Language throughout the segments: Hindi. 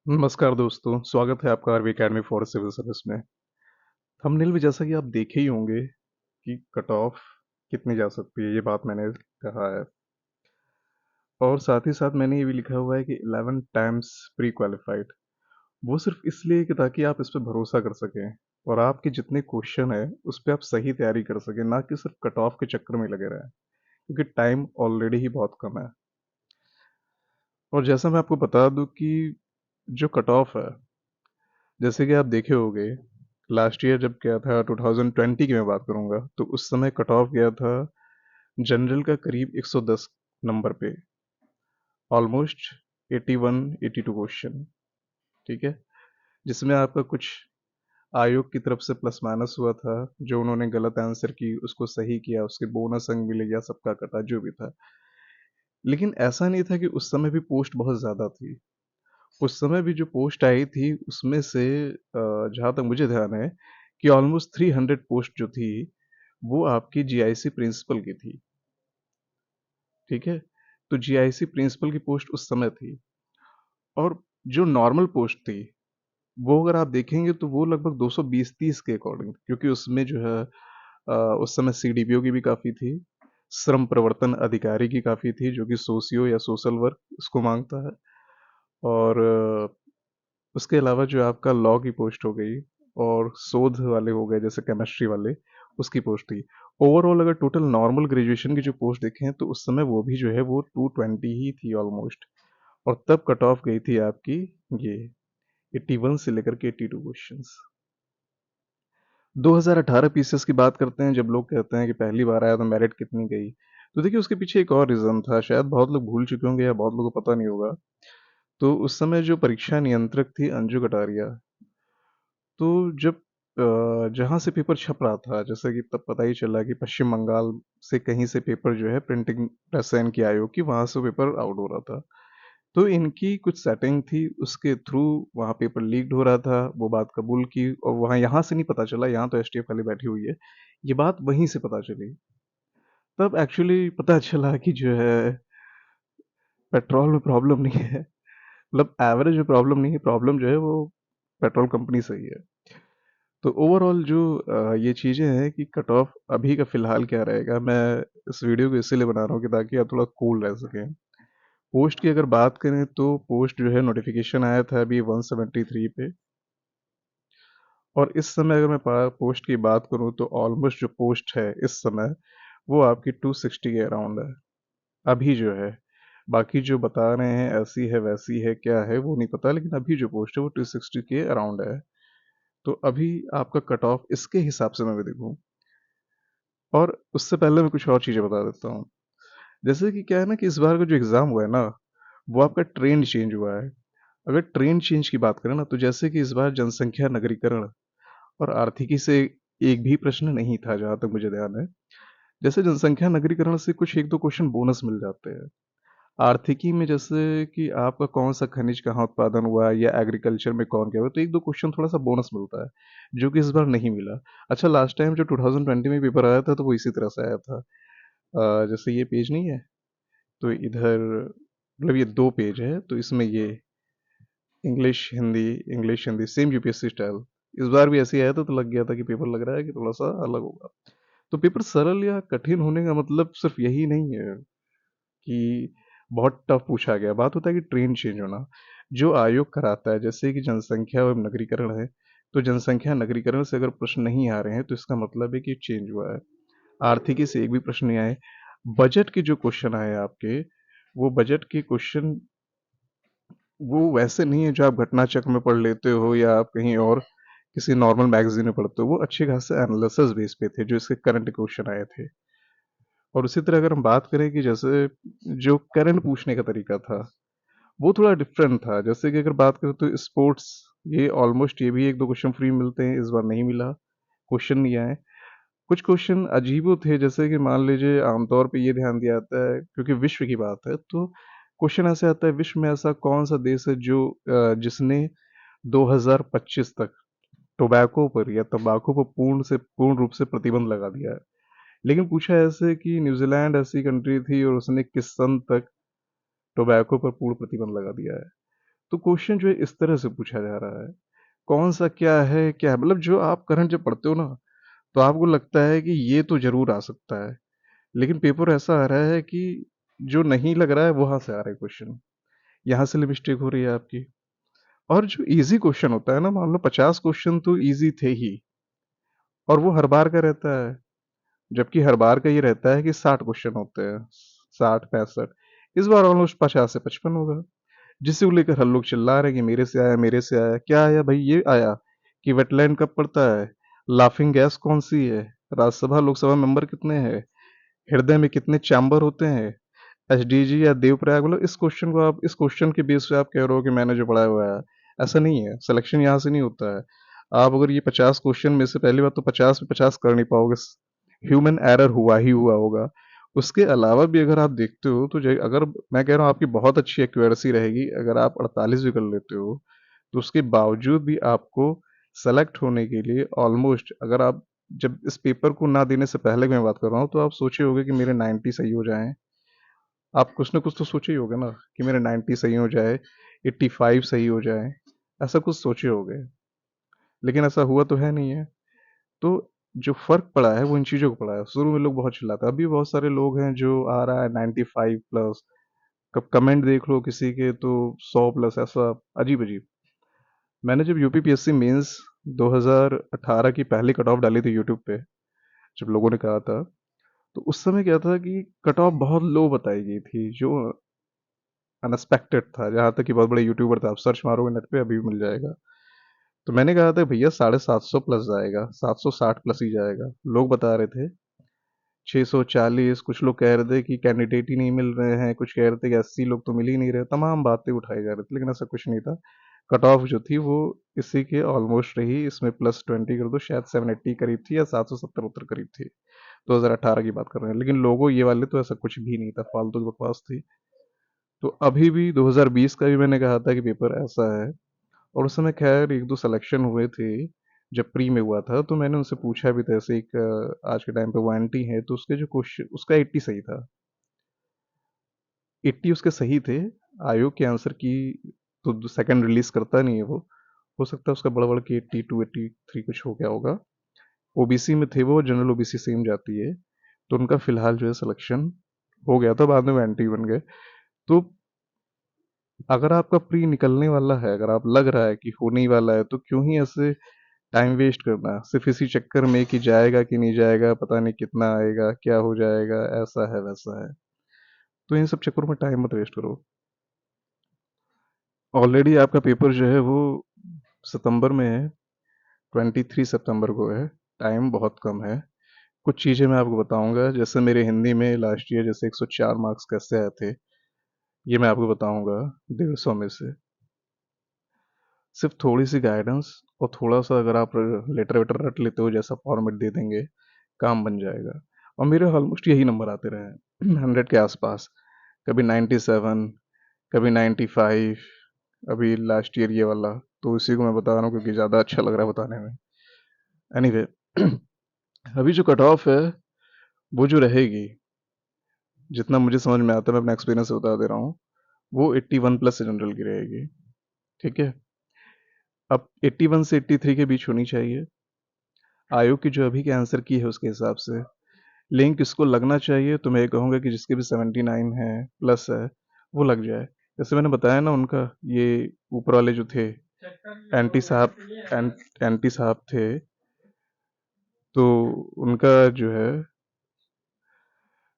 नमस्कार दोस्तों, स्वागत है आपका RV academy for civil service में। थंबनेल में जैसा कि आप देखे ही होंगे कि कट ऑफ कितनी जा सकती है, ये बात मैंने कहा है। और साथ ही साथ मैंने ये भी लिखा हुआ है कि 11 टाइम्स प्री क्वालिफाइड। वो सिर्फ इसलिए कि ताकि आप इस पे भरोसा कर सकें और आपके जितने क्वेश्चन है उस पे आप सही तैयारी कर सकें, ना कि सिर्फ कट ऑफ के चक्कर में लगे रहें, क्योंकि टाइम ऑलरेडी ही बहुत कम है। और जैसा मैं आपको बता दूं कि जो कट ऑफ है, जैसे कि आप देखे होंगे, लास्ट ईयर जब गया था 2020 की मैं बात करूंगा, तो उस समय कट ऑफ गया था जनरल का करीब 110 नंबर पे, ऑलमोस्ट 81 82 क्वेश्चन। ठीक है, जिसमें आपका कुछ आयोग की तरफ से प्लस माइनस हुआ था, जो उन्होंने गलत आंसर की उसको सही किया, उसके बोनस अंक मिले या सबका कटा जो भी था। लेकिन ऐसा नहीं था कि उस समय भी पोस्ट बहुत ज़्यादा थी। उस समय भी जो पोस्ट आई थी उसमें से जहाँ तक मुझे ध्यान है कि ऑलमोस्ट 300 पोस्ट जो थी वो आपकी जीआईसी प्रिंसिपल की थी। ठीक है, तो जीआईसी प्रिंसिपल की पोस्ट उस समय थी। और जो नॉर्मल पोस्ट थी वो अगर आप देखेंगे तो वो लगभग 220-30 के अकॉर्डिंग, क्योंकि उसमें जो है उस समय सीडीपीओ की भी काफ़ी थी, श्रम प्रवर्तन अधिकारी की काफ़ी थी जो कि सोशियो या सोशल वर्क उसको मांगता है, और उसके अलावा जो आपका लॉ की पोस्ट हो गई और शोध वाले हो गए जैसे केमिस्ट्री वाले, उसकी पोस्ट थी। ओवरऑल अगर टोटल नॉर्मल ग्रेजुएशन की जो पोस्ट देखें तो उस समय वो भी जो है वो 220 ही थी ऑलमोस्ट। और तब कट ऑफ गई थी आपकी ये 81 से लेकर के 82 क्वेश्चंस। 2018 पीसीएस की बात करते हैं, जब लोग कहते हैं कि पहली बार आया तो मेरिट कितनी गई, तो देखिए उसके पीछे एक और रीज़न था, शायद बहुत लोग भूल चुके होंगे या बहुत लोगों को पता नहीं होगा। तो उस समय जो परीक्षा नियंत्रक थी अंजू कटारिया, तो जब जहाँ से पेपर छप रहा था, जैसे कि तब पता ही चला कि पश्चिम बंगाल से कहीं से पेपर जो है प्रिंटिंग प्रेस है इनकी आयोग की, वहाँ से पेपर आउट हो रहा था। तो इनकी कुछ सेटिंग थी, उसके थ्रू वहाँ पेपर लीक्ड हो रहा था, वो बात कबूल की, और वहाँ यहाँ से नहीं पता चला, यहाँ तो एसटीएफ वाली बैठी हुई है, ये बात वहीं से पता चली। तब एक्चुअली पता चला कि जो है पेट्रोल में प्रॉब्लम नहीं है, मतलब एवरेज में प्रॉब्लम नहीं है, प्रॉब्लम जो है वो पेट्रोल कंपनी से ही है। तो ओवरऑल जो ये चीज़ें हैं कि कट ऑफ अभी का फ़िलहाल क्या रहेगा, मैं इस वीडियो को इसीलिए बना रहा हूँ कि ताकि आप थोड़ा कूल रह सकें। पोस्ट की अगर बात करें तो पोस्ट जो है नोटिफिकेशन आया था अभी 173 पे, और इस समय अगर मैं पोस्ट की बात करूँ तो ऑलमोस्ट जो पोस्ट है इस समय वो आपकी 260 के अराउंड है अभी जो है। बाकी जो बता रहे हैं ऐसी है वैसी है क्या है वो नहीं पता, लेकिन अभी जो पोस्ट है वो 260 के अराउंड है। तो अभी आपका कट ऑफ इसके हिसाब से मैं भी देखूँ, और उससे पहले मैं कुछ और चीज़ें बता देता हूँ। जैसे कि क्या है ना कि इस बार का जो एग्ज़ाम हुआ है ना, वो आपका ट्रेंड चेंज हुआ है। अगर ट्रेंड चेंज की बात करें ना, तो जैसे कि इस बार जनसंख्या नगरीकरण और आर्थिकी से एक भी प्रश्न नहीं था जहाँ तक मुझे ध्यान है। जैसे जनसंख्या नगरीकरण से कुछ 1-2 क्वेश्चन बोनस मिल जाते हैं। आर्थिकी में जैसे कि आपका कौन-सा खनिज कहाँ उत्पादन हुआ है या एग्रीकल्चर में कौन क्या हुआ, तो 1-2 क्वेश्चन थोड़ा-सा बोनस मिलता है, जो कि इस बार नहीं मिला। अच्छा, लास्ट टाइम जो 2020 में पेपर आया था तो वो इसी तरह से आया था। जैसे ये पेज नहीं है, तो इधर मतलब ये 2 पेज है, तो इसमें ये English Hindi same UPSC style. इस बार भी ऐसे ही आया था तो लग गया था कि पेपर लग रहा है कि थोड़ा-सा अलग होगा। तो पेपर सरल या कठिन होने का मतलब सिर्फ यही नहीं है कि बहुत टफ पूछा गया, बात होता है कि ट्रेंड चेंज होना। जो आयोग कराता है, जैसे कि जनसंख्या एवं नगरीकरण है, तो जनसंख्या नगरीकरण से अगर प्रश्न नहीं आ रहे हैं तो इसका मतलब है कि चेंज हुआ है। आर्थिकी से एक भी प्रश्न नहीं आए। बजट के जो क्वेश्चन आए आपके, वो बजट के क्वेश्चन वो वैसे नहीं है जो आप घटना चक्र में पढ़ लेते हो या आप कहीं और किसी नॉर्मल मैगजीन में पढ़ते हो, वो अच्छे खासे एनालिसिस बेस पे थे जो इसके करंट क्वेश्चन आए थे। और उसी तरह अगर हम बात करें कि जैसे जो करंट पूछने का तरीका था वो थोड़ा डिफरेंट था। जैसे कि अगर बात करें तो स्पोर्ट्स, ये ऑलमोस्ट ये भी 1-2 क्वेश्चन फ्री मिलते हैं, इस बार नहीं मिला, क्वेश्चन नहीं आए। कुछ क्वेश्चन अजीबो थे, जैसे कि मान लीजिए आमतौर पे ये ध्यान दिया जाता है क्योंकि विश्व की बात है, तो क्वेश्चन ऐसे आता है विश्व में ऐसा कौन सा देश है जो जिसने 2025 तक टोबैको पर या तंबाकू पर पूर्ण रूप से प्रतिबंध लगा दिया है। लेकिन पूछा ऐसे कि न्यूजीलैंड ऐसी कंट्री थी और उसने किस सन तक टोबैको पर पूर्ण प्रतिबंध लगा दिया है। तो क्वेश्चन जो है इस तरह से पूछा जा रहा है, कौन सा क्या है, मतलब जो आप करंट जब पढ़ते हो ना, तो आपको लगता है कि ये तो ज़रूर आ सकता है, लेकिन पेपर ऐसा आ रहा है कि जो नहीं लग रहा है वहाँ से आ रहा है क्वेश्चन, यहाँ से मिस्टेक हो रही है आपकी। और जो ईज़ी क्वेश्चन होता है ना, मान लो 50 क्वेश्चन तो ईज़ी थे ही, और वो हर बार का रहता है, जबकि हर बार का ये रहता है कि 60 क्वेश्चन होते हैं, 60-65। इस बार ऑलमोस्ट 50 से 55 होगा, जिसे को लेकर हर लोग चिल्ला रहे हैं कि मेरे से आया, क्या आया भाई? ये आया कि वेटलैंड कब पड़ता है, लाफिंग गैस कौन सी है, राज्यसभा लोकसभा मेंबर कितने हैं, हृदय में कितने चैम्बर होते हैं, एसडीजी या देवप्रयाग, मतलब इस क्वेश्चन को आप इस क्वेश्चन के बेस पे आप कह रहे हो कि मैंने जो पढ़ा हुआ है। ऐसा नहीं है, सिलेक्शन यहाँ से नहीं होता है। आप अगर ये 50 क्वेश्चन में से पहली बात तो 50 पे 50 कर नहीं पाओगे, ह्यूमन एरर हुआ ही हुआ होगा। उसके अलावा भी अगर आप देखते हो तो अगर मैं कह रहा हूँ आपकी बहुत अच्छी एक्यूरेसी रहेगी, अगर आप 48 भी कर लेते हो, तो उसके बावजूद भी आपको सेलेक्ट होने के लिए ऑलमोस्ट, अगर आप जब इस पेपर को ना देने से पहले की मैं बात कर रहा हूँ, तो आप सोचे होगे कि मेरे 90 सही हो जाएं। आप कुछ ना कुछ तो सोचे ही होगे ना कि मेरे 90 सही हो जाए, 85 सही हो जाए, ऐसा कुछ सोचे होगे, लेकिन ऐसा हुआ तो है नहीं है। तो जो फ़र्क पड़ा है वो इन चीज़ों को पड़ा है। शुरू में लोग बहुत चिल्लाते हैं, अभी बहुत सारे लोग हैं जो आ रहा है 95 प्लस, कब कमेंट देख लो किसी के तो 100 प्लस, ऐसा अजीब-अजीब। मैंने जब यूपीपीएससी मेंस 2018 की पहली कट ऑफ डाली थी यूट्यूब पे, जब लोगों ने कहा था, तो उस समय क्या था कि कट ऑफ बहुत लो बताई गई थी, जो अनएक्सपेक्टेड था। जहाँ तक कि बहुत बड़े यूट्यूबर थे, आप सर्च मारोगे नेट पे अभी भी मिल जाएगा। तो मैंने कहा था भैया 750 प्लस जाएगा, 760 प्लस ही जाएगा। लोग बता रहे थे 640, कुछ लोग कह रहे थे कि कैंडिडेट ही नहीं मिल रहे हैं, कुछ कह रहे थे कि 80 लोग तो मिल ही नहीं रहे, तमाम बातें उठाई जा रही थी, लेकिन ऐसा कुछ नहीं था। कट ऑफ जो थी वो इसी के ऑलमोस्ट रही, इसमें प्लस 20 कर दो, शायद 780 करीब थी या 770 उत्तर करीब थी। 2018 की बात कर रहे हैं, लेकिन लोगों ये वाले तो ऐसा कुछ भी नहीं था, फालतू की बकवास थी। तो अभी भी 2020 का भी मैंने कहा था कि पेपर ऐसा है, और उस समय खैर एक दो सिलेक्शन हुए थे, जब प्री में हुआ था तो मैंने उनसे पूछा भी था, ऐसे एक आज के टाइम पे वो आंटी है, तो उसके जो क्वेश्चन उसका 80 सही था, 80 उसके सही थे। आयोग के आंसर की तो सेकंड रिलीज करता नहीं है वो, हो सकता है उसका बड़ा बड़ा कि 82 83 कुछ हो गया होगा। ओबीसी में थे वो, जनरल ओबीसी सेम जाती है, तो उनका फिलहाल जो है सिलेक्शन हो गया था, बाद में वो एंटी बन गए। तो अगर आपका प्री निकलने वाला है, अगर आप लग रहा है कि होने ही वाला है, तो क्यों ही ऐसे टाइम वेस्ट करना सिर्फ इसी चक्कर में कि जाएगा कि नहीं जाएगा, पता नहीं कितना आएगा, क्या हो जाएगा, ऐसा है वैसा है। तो इन सब चक्करों में टाइम मत वेस्ट करो। ऑलरेडी आपका पेपर जो है वो सितंबर में है, 23 सितंबर को है, टाइम बहुत कम है। कुछ चीज़ें मैं आपको बताऊंगा, जैसे मेरे हिंदी में लास्ट ईयर जैसे 104 मार्क्स कैसे आए थे, ये मैं आपको बताऊंगा 150 में से। सिर्फ थोड़ी सी गाइडेंस और थोड़ा सा अगर आप लेटर वेटर रट लेते हो, जैसा फॉर्मेट दे देंगे, काम बन जाएगा। और मेरे ऑलमोस्ट यही नंबर आते रहे हैं 100 के आसपास, कभी 97, कभी 95, अभी लास्ट ईयर ये वाला। तो इसी को मैं बता रहा हूँ क्योंकि ज़्यादा अच्छा लग रहा है बताने में। एनीवे अभी जो कट ऑफ है वो जो रहेगी, जितना मुझे समझ में आता है, मैं अपना एक्सपीरियंस से बता दे रहा हूँ, वो 81 प्लस से जनरल की रहेगी। ठीक है, अब 81 से 83 के बीच होनी चाहिए, आयोग की जो अभी के आंसर की है उसके हिसाब से। लिंक किसको लगना चाहिए, तो मैं ये कहूँगा कि जिसके भी 79 है प्लस है, वो लग जाए। जैसे मैंने बताया ना, उनका ये ऊपर वाले जो थे एंटी साहब, एंटी साहब थे, तो उनका जो है,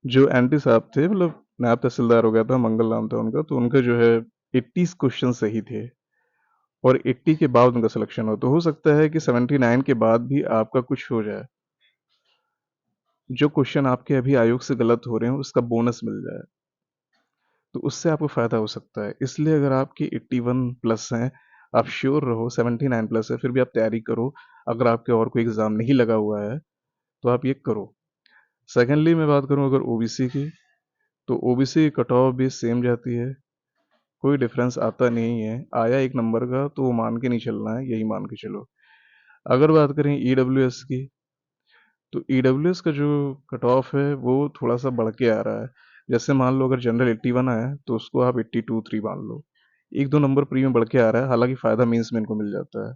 जो एंटी साहब थे, मतलब नायब तहसीलदार हो गया था, मंगल नाम था उनका, तो उनका जो है 80 क्वेश्चन सही थे, और 80 के बाद उनका सिलेक्शन हो, तो हो सकता है कि 79 के बाद भी आपका कुछ हो जाए, जो क्वेश्चन आपके अभी आयोग से गलत हो रहे हैं उसका बोनस मिल जाए, तो उससे आपको फ़ायदा हो सकता है। इसलिए अगर आपकी 81 प्लस हैं, आप श्योर रहो 79 प्लस है, फिर भी आप तैयारी करो। अगर आपके और कोई एग्ज़ाम नहीं लगा हुआ है, तो आप ये करो। सेकेंडली मैं बात करूँ अगर ओबीसी की, तो ओबीसी की कट ऑफ भी सेम जाती है, कोई डिफरेंस आता नहीं है। आया एक नंबर का तो वो मान के नहीं चलना है, यही मान के चलो। अगर बात करें ईडब्ल्यूएस की, तो ईडब्ल्यूएस का जो कट ऑफ है वो थोड़ा सा बढ़ के आ रहा है। जैसे मान लो अगर जनरल 81 आया तो उसको आप 82 3 मान लो, एक दो नंबर प्री में बढ़ के आ रहा है, हालांकि फ़ायदा मेंस में इनको मिल जाता है।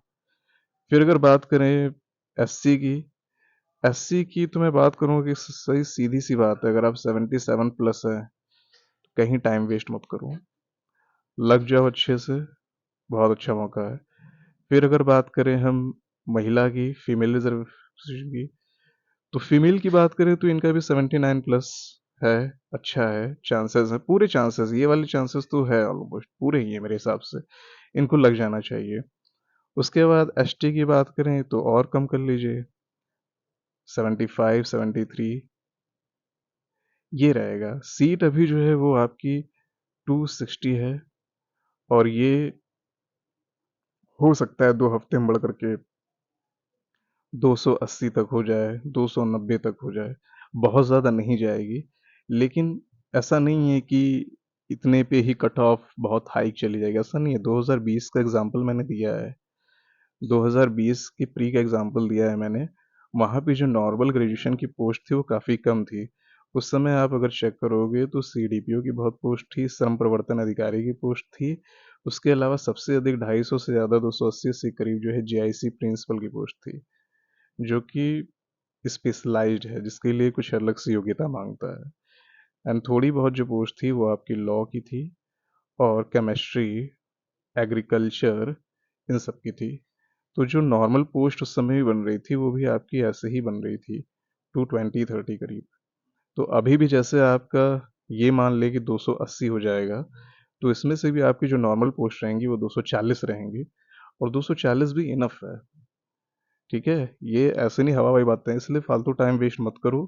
फिर अगर बात करें एससी की, एससी की तो मैं बात करूँगा कि सही सीधी सी बात है, अगर आप 77 प्लस है तो कहीं टाइम वेस्ट मत करो, लग जाओ अच्छे से, बहुत अच्छा मौका है। फिर अगर बात करें हम महिला की, फीमेल रिजर्वेशन की, तो फीमेल की बात करें तो इनका भी 79 प्लस है, अच्छा है, चांसेस है, पूरे चांसेस, ये वाले चांसेस तो है, ऑलमोस्ट पूरे ही है मेरे हिसाब से, इनको लग जाना चाहिए। उसके बाद एसटी की बात करें तो और कम कर लीजिए, 75 73 ये रहेगा। सीट अभी जो है वो आपकी 260 है, और ये हो सकता है 2 हफ्ते में बढ़ करके 280 तक हो जाए, 290 तक हो जाए, बहुत ज़्यादा नहीं जाएगी। लेकिन ऐसा नहीं है कि इतने पे ही कट ऑफ बहुत हाई चली जाएगी, ऐसा नहीं है। 2020 का एग्जांपल मैंने दिया है, 2020 की प्री का एग्जांपल दिया है मैंने। वहाँ पे जो नॉर्मल ग्रेजुएशन की पोस्ट थी वो काफ़ी कम थी। उस समय आप अगर चेक करोगे तो सीडीपीओ की बहुत पोस्ट थी, श्रम प्रवर्तन अधिकारी की पोस्ट थी। उसके अलावा सबसे अधिक 250 से ज़्यादा 280 के करीब जो है जीआईसी प्रिंसिपल की पोस्ट थी, जो कि स्पेशलाइज्ड है, जिसके लिए कुछ अलग से योग्यता मांगता है। एंड थोड़ी बहुत जो पोस्ट थी वो आपकी लॉ की थी, और केमिस्ट्री, एग्रीकल्चर, इन सब की थी। तो जो नॉर्मल पोस्ट उस समय भी बन रही थी वो भी आपकी ऐसे ही बन रही थी, 220 30 करीब। तो अभी भी जैसे आपका ये मान ले कि 280 हो जाएगा, तो इसमें से भी आपकी जो नॉर्मल पोस्ट रहेंगी वो 240 रहेंगी, और 240 भी इनफ है। ठीक है, ये ऐसे नहीं हवा हवाई बातें हैं, इसलिए फालतू टाइम वेस्ट मत करो,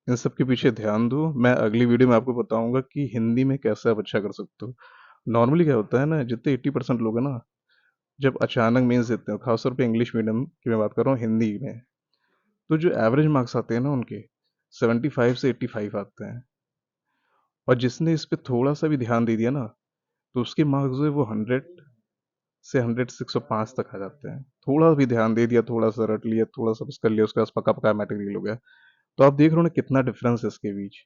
इन सब के पीछे ध्यान दो। मैं अगली वीडियो में आपको बताऊंगा कि हिंदी में कैसे आप अच्छा कर सकते हो। नॉर्मली क्या होता है ना, जितने 80% लोग हैं ना, जब अचानक मेंस देते हैं, खासतौर पे इंग्लिश मीडियम की मैं बात कर रहा हूँ, हिंदी में, तो जो एवरेज मार्क्स आते हैं ना उनके 75 से 85 आते हैं, और जिसने इस पे थोड़ा सा भी ध्यान दे दिया ना, तो उसके मार्क्स जो है वो 100 से 100 से 105 तक आ जाते हैं। थोड़ा भी ध्यान दे दिया, थोड़ा सा रट लिया, थोड़ा सा बस कर लिया, उसके पास पका पका मटेरियल हो गया। तो आप देख रहे हो ना कितना डिफरेंस है इसके बीच।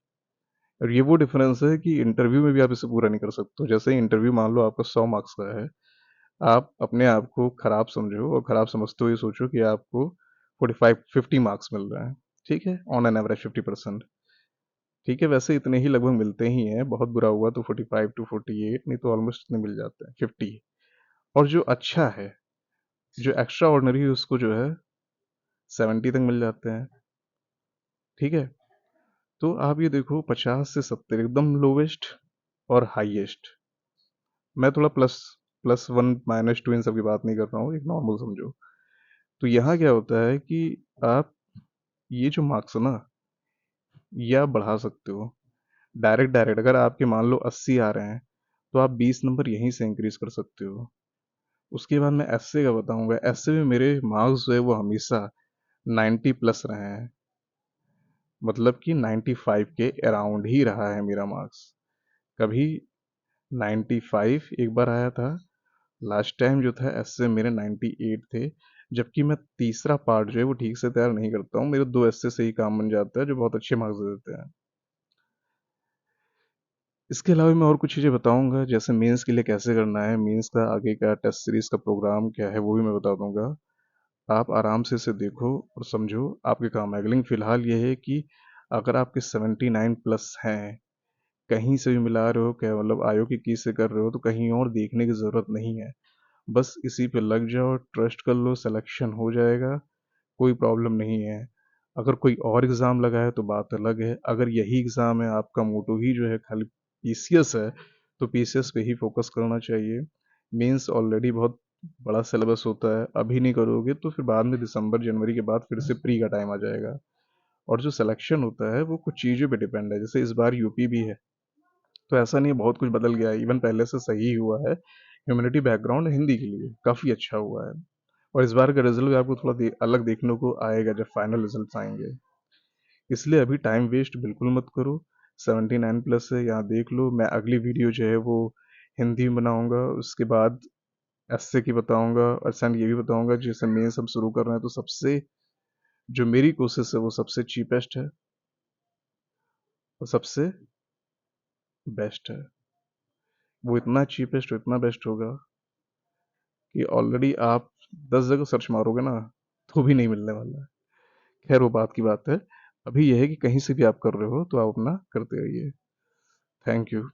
और ये वो डिफरेंस है कि इंटरव्यू में भी आप इसे पूरा नहीं कर सकते हो। जैसे इंटरव्यू मान लो आपका 100 मार्क्स का है, आप अपने आप को खराब समझो, और खराब समझते हुए सोचो कि आपको 45 50 मार्क्स मिल रहे हैं, ठीक है, ऑन एन एवरेज 50%। ठीक है, वैसे इतने ही लगभग मिलते ही हैं, बहुत बुरा हुआ तो 45 to 48, नहीं तो ऑलमोस्ट इतने मिल जाते हैं, 50। और जो अच्छा है, जो एक्स्ट्रा ऑर्डिनरी है, उसको जो है 70 तक मिल जाते हैं। ठीक है, तो आप ये देखो 50 से 70 एकदम लोवेस्ट और हाईएस्ट। मैं थोड़ा प्लस +1 -2 इन सब की बात नहीं कर रहा हूँ, एक नॉर्मल समझो। तो यहाँ क्या होता है कि आप ये जो मार्क्स है ना, ये आप बढ़ा सकते हो डायरेक्ट डायरेक्ट। अगर आपके मान लो 80 आ रहे हैं, तो आप 20 नंबर यहीं से इंक्रीज कर सकते हो। उसके बाद मैं एसए का बताऊंगा। एसए में मेरे मार्क्स जो है वो हमेशा 90 प्लस रहे हैं, मतलब कि 95 के अराउंड ही रहा है मेरा मार्क्स। कभी 95 एक बार आया था, लास्ट टाइम जो था एसए मेरे 98 थे। जबकि मैं तीसरा पार्ट जो है वो ठीक से तैयार नहीं करता हूँ, मेरे 2 एसए से ही काम बन जाता है, जो बहुत अच्छे मार्क्स दे देते हैं। इसके अलावा मैं और कुछ चीज़ें बताऊंगा, जैसे मेंस के लिए कैसे करना है, मेंस का आगे का टेस्ट सीरीज का प्रोग्राम क्या है वो भी मैं बता दूंगा। आप आराम से इसे देखो और समझो, आपके काम आएगा। लेकिन फिलहाल ये है कि अगर आपके 79 प्लस हैं, कहीं से भी मिला रहे हो, क्या मतलब आयोग की की से कर रहे हो, तो कहीं और देखने की ज़रूरत नहीं है। बस इसी पे लग जाओ, ट्रस्ट कर लो, सिलेक्शन हो जाएगा, कोई प्रॉब्लम नहीं है। अगर कोई और एग्ज़ाम लगा है तो बात अलग है। अगर यही एग्ज़ाम है, आपका मोटो ही जो है खाली पीसीएस है, तो पीसीएस पे ही फोकस करना चाहिए। मेंस ऑलरेडी बहुत बड़ा सिलेबस होता है, अभी नहीं करोगे तो फिर बाद में दिसंबर जनवरी के बाद फिर से प्री का टाइम आ जाएगा। और जो सिलेक्शन होता है वो कुछ चीज़ों पे डिपेंड है, जैसे इस बार यूपी भी है, तो ऐसा नहीं है बहुत कुछ बदल गया है, इवन पहले से सही हुआ है। ह्यूमैनिटी बैकग्राउंड हिंदी के लिए काफ़ी अच्छा हुआ है। और इस बार का रिजल्ट भी आपको थोड़ा अलग देखने को आएगा जब फाइनल रिजल्ट आएंगे। इसलिए अभी टाइम वेस्ट बिल्कुल मत करो। 79 प्लस है, यहाँ देख लो। मैं अगली वीडियो जो है वो हिंदी में बनाऊंगा, उसके बाद एसए की बताऊंगा, और सेंड ये भी बताऊंगा जैसे मेंस हम शुरू कर रहे हैं, तो सबसे जो मेरी कोशिश है वो सबसे चीपेस्ट है और सबसे बेस्ट है। वो इतना चीपेस्ट इतना बेस्ट होगा कि ऑलरेडी आप 10 जगह सर्च मारोगे ना तो भी नहीं मिलने वाला है। खैर वो बात की बात है। अभी यह है कि कहीं से भी आप कर रहे हो तो आप अपना करते रहिए। Thank you.